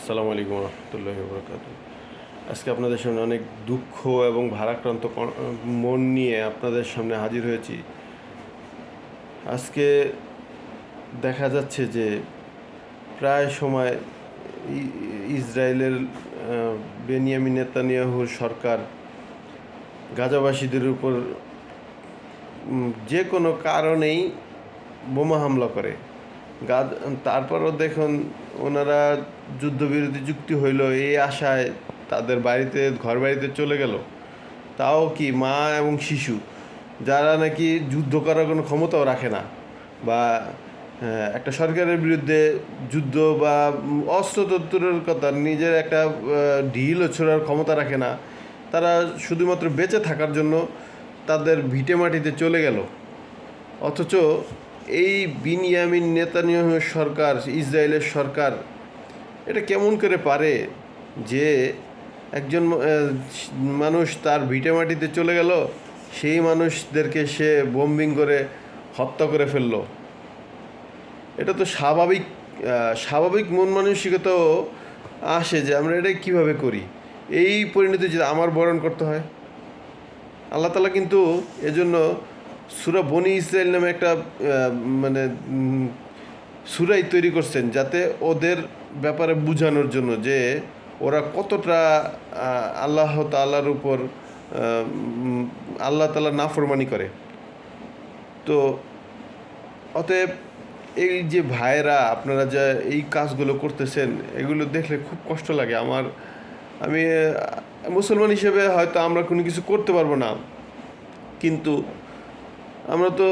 আসসালামু আলাইকুম রহমতুল্লাহি বরকাত। আজকে আপনাদের সামনে অনেক দুঃখ এবং ভারাক্রান্ত মন নিয়ে আপনাদের সামনে হাজির হয়েছি। আজকে দেখা যাচ্ছে যে প্রায় সময় ইসরায়েলের বেনিয়ামিন নেতানিয়াহুর সরকার গাজাবাসীদের উপর যে কোনো কারণেই বোমা হামলা করে। গাজ তারপরও দেখুন ওনারা যুদ্ধবিরতি চুক্তি হইল এই আশায় তাদের বাড়িতে ঘর বাড়িতে চলে গেল, তাও কি মা এবং শিশু যারা নাকি যুদ্ধ করার কোনো ক্ষমতাও রাখে না, বা একটা সরকারের বিরুদ্ধে যুদ্ধ বা অস্ত্রতন্ত্রের কথা নিজের একটা ঢিলও ছোড়ার ক্ষমতা রাখে না, তারা শুধুমাত্র বেঁচে থাকার জন্য তাদের ভিটে মাটিতে চলে গেল। অথচ এই বিনিয়ামিন নেতানিয়াহু সরকার, ইসরায়েলের সরকার এটা কেমন করে পারে যে একজন মানুষ তার ভিটেমাটিতে চলে গেল, সেই মানুষদেরকে সে বোম্বিং করে হত্যা করে ফেললো। এটা তো স্বাভাবিক মন মানসিকতাও আসে যে আমরা এটা কীভাবে করি, এই পরিণতি যদি আমার বরণ করতে হয়। আল্লাহ তাআলা কিন্তু এজন্য সূরা বনি ইসরাইল নামে একটা মানে সূরাই তৈরি করছেন, যাতে ওদের ব্যাপারে বোঝানোর জন্য যে ওরা কতটা আল্লাহ তাআলার উপর আল্লাহ তাআলা নাফরমানি করে। তো অতএব এই যে ভাইয়েরা আপনারা যা এই কাজগুলো করতেছেন, এগুলো দেখলে খুব কষ্ট লাগে আমার। আমি মুসলমান হিসেবে হয়তো আমরা কোনো কিছু করতে পারবো না, কিন্তু আমরা তো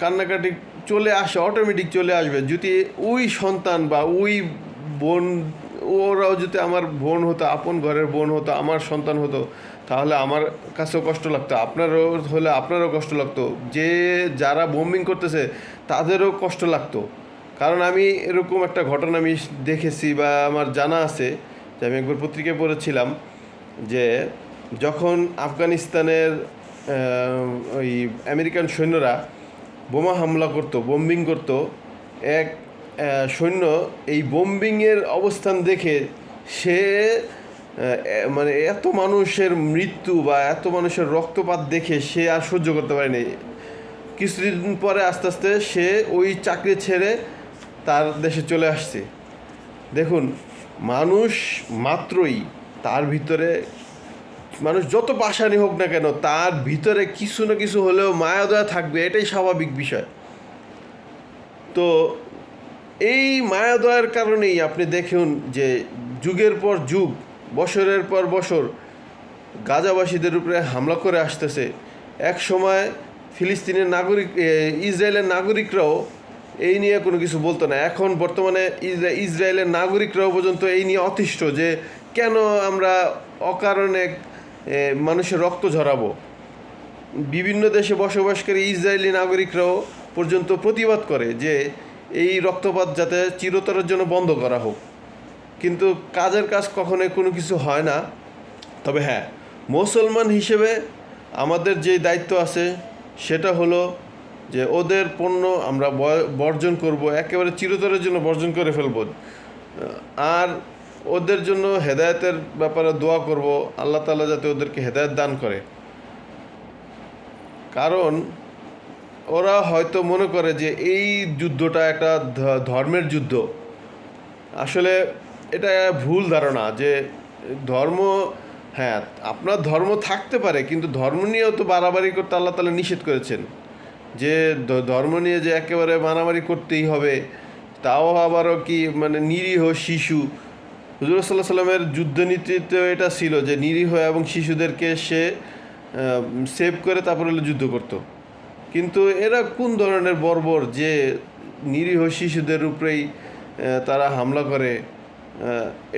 কান্নাকাটি চলে আসে, অটোমেটিক চলে আসবে। যদি ওই সন্তান বা ওই বোন, ওরাও যদি আমার বোন হতো, আপন ঘরের বোন হতো, আমার সন্তান হতো, তাহলে আমার কাছেও কষ্ট লাগতো, আপনারও হলে আপনারও কষ্ট লাগতো, যে যারা বোম্বিং করতেছে তাদেরও কষ্ট লাগতো। কারণ আমি এরকম একটা ঘটনা আমি দেখেছি বা আমার জানা আছে, যে আমি একবার পত্রিকায় পড়েছিলাম যে যখন আফগানিস্তানের ওই আমেরিকান সৈন্যরা বোমা হামলা করতো, বোম্বিং করতো, এক সৈন্য এই বোম্বিংয়ের অবস্থান দেখে সে মানে এত মানুষের মৃত্যু বা এত মানুষের রক্তপাত দেখে সে আর সহ্য করতে পারেনি। কিছুদিন পরে আস্তে আস্তে সে ওই চাকরি ছেড়ে তার দেশে চলে আসছে। দেখুন, মানুষ মাত্রই তার ভিতরে, মানুষ যত পাষাণী হোক না কেন, তার ভিতরে কিছু না কিছু হলেও মায়া দয়া থাকবে, এটাই স্বাভাবিক বিষয়। তো এই মায়া দয়ার কারণেই আপনি দেখুন যে যুগের পর যুগ, বছরের পর বছর গাজাবাসীদের উপরে হামলা করে আসতেছে। এক সময় ফিলিস্তিনের নাগরিক, ইসরায়েলের নাগরিকরাও এই নিয়ে কোনো কিছু বলতো না। এখন বর্তমানে ইসরায়েলের নাগরিকরাও পর্যন্ত এই নিয়ে অতিষ্ঠ যে কেন আমরা অকারণে মানুষের রক্ত ঝরাবো। বিভিন্ন দেশে বসবাসকারী ইসরায়েলি নাগরিকরাও পর্যন্ত প্রতিবাদ করে যে এই রক্তপাত যাতে চিরতরের জন্য বন্ধ করা হোক। কিন্তু কাজের কাজ কখনোই কোনো কিছু হয় না। তবে হ্যাঁ, মুসলমান হিসেবে আমাদের যে দায়িত্ব আছে সেটা হলো যে ওদের পণ্য আমরা বর্জন করব, একেবারে চিরতরের জন্য বর্জন করে ফেলব। আর ওদের জন্য হেদায়েতের ব্যাপারে দোয়া করব, আল্লাহ তাআলা যাতে ওদেরকে হেদায়েত দান করে। কারণ ওরা হয়তো মনে করে যে এই যুদ্ধটা একটা ধর্মের যুদ্ধ। আসলে এটা ভুল ধারণা যে ধর্ম, হ্যাঁ আপনার ধর্ম থাকতে পারে, কিন্তু ধর্ম নিয়েও তো বাড়াবাড়ি করতে আল্লাহ তাআলা নিষেধ করেছেন, যে ধর্ম নিয়ে যে একেবারে মারামারি করতেই হবে, তাও আবারও কি মানে নিরীহ শিশু। হুজুর সাল্লাল্লাহু আলাইহি সাল্লামের যুদ্ধনীতিতে এটা ছিল যে নিরীহ এবং শিশুদেরকে সে সেভ করে তারপরে যুদ্ধ করত। কিন্তু এরা কোন ধরনের বর্বর যে নিরীহ শিশুদের উপরেই তারা হামলা করে,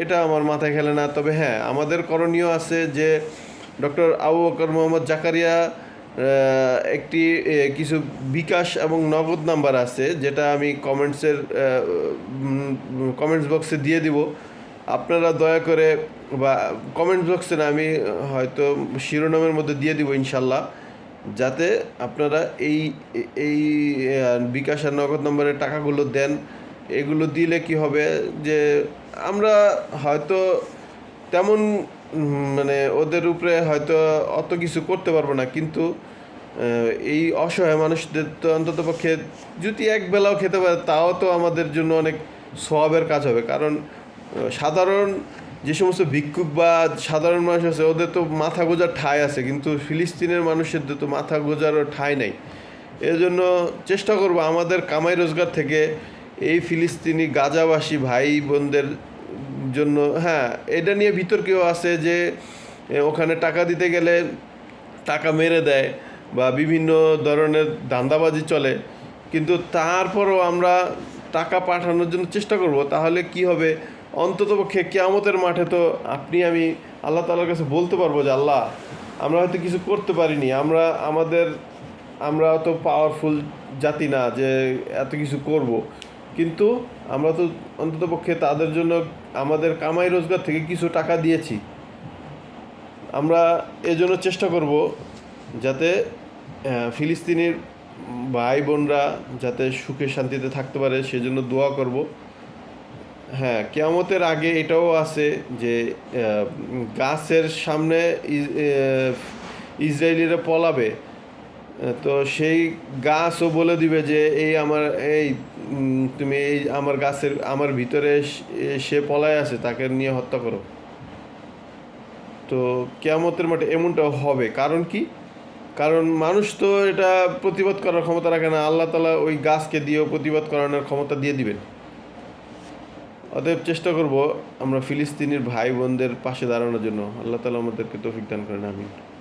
এটা আমার মাথায় খেলে না। তবে হ্যাঁ, আমাদের করণীয় আছে যে ডক্টর আবু বকর মোহাম্মদ জাকারিয়া একটি কিছু বিকাশ এবং নগদ নাম্বার আছে, যেটা আমি কমেন্টস বক্সে দিয়ে দিব। আপনারা দয়া করে, বা কমেন্টস বক্সে না, আমি হয়তো শিরোনামের মধ্যে দিয়ে দিব ইনশাল্লাহ, যাতে আপনারা এই এই বিকাশ আর নগদ নম্বরের টাকাগুলো দেন এগুলো দিলে কি হবে যে আমরা হয়তো তেমন মানে ওদের উপরে হয়তো অত কিছু করতে পারবো না, কিন্তু এই অসহায় মানুষদের তো অন্ততপক্ষে যদি এক বেলাও খেতে পারে তাও তো আমাদের জন্য অনেক সওয়াবের কাজ হবে। কারণ সাধারণ যে সমস্ত ভিক্ষুক বা সাধারণ মানুষ আছে ওদের তো মাথা গোঁজার ঠাঁই আছে, কিন্তু ফিলিস্তিনের মানুষের তো মাথা গোঁজারও ঠাঁই নাই। এজন্য চেষ্টা করব আমাদের কামাই রোজগার থেকে এই ফিলিস্তিনি গাজাবাসী ভাই বোনদের জন্য। হ্যাঁ, এটা নিয়ে বিতর্কেও আছে যে ওখানে টাকা দিতে গেলে টাকা মেরে দেয় বা বিভিন্ন ধরনের ধান্দাবাজি চলে, কিন্তু তারপরও আমরা টাকা পাঠানোর জন্য চেষ্টা করব। তাহলে কি হবে, অন্ততপক্ষে কিয়ামতের মাঠে তো আপনি আমি আল্লাহ তাআলার কাছে বলতে পারবো যে আল্লাহ, আমরা হয়তো কিছু করতে পারিনি, আমরা অত পাওয়ারফুল জাতি না যে এত কিছু করব, কিন্তু আমরা তো অন্ততপক্ষে তাদের জন্য আমাদের কামাই রোজগার থেকে কিছু টাকা দিয়েছি। আমরা এজন্য চেষ্টা করব যাতে ফিলিস্তিনির ভাই বোনরা যাতে সুখে শান্তিতে থাকতে পারে, সেজন্য দোয়া করব। হ্যাঁ, কিয়ামতের আগে এটাও আছে যে গাছের সামনে ইসরায়েলিরা পলাবে, তো সেই গাছও বলে দিবে যে এই আমার এই তুমি এই আমার গাছের আমার ভিতরে সে পলায় আছে, তাকে নিয়ে হত্যা করো। তো কিয়ামতের মাঠে এমনটাও হবে। কারণ কি? কারণ মানুষ তো এটা প্রতিবাদ করার ক্ষমতা রাখে না, আল্লাহ তাআলা ওই গাছকে দিয়েও প্রতিবাদ করানোর ক্ষমতা দিয়ে দিবেন। অতএব চেষ্টা করব আমরা ফিলিস্তিনির ভাই বোনদের পাশে দাঁড়ানোর জন্য। আল্লাহ তাআলা আমাদেরকে তৌফিক দান করেন, আমিন।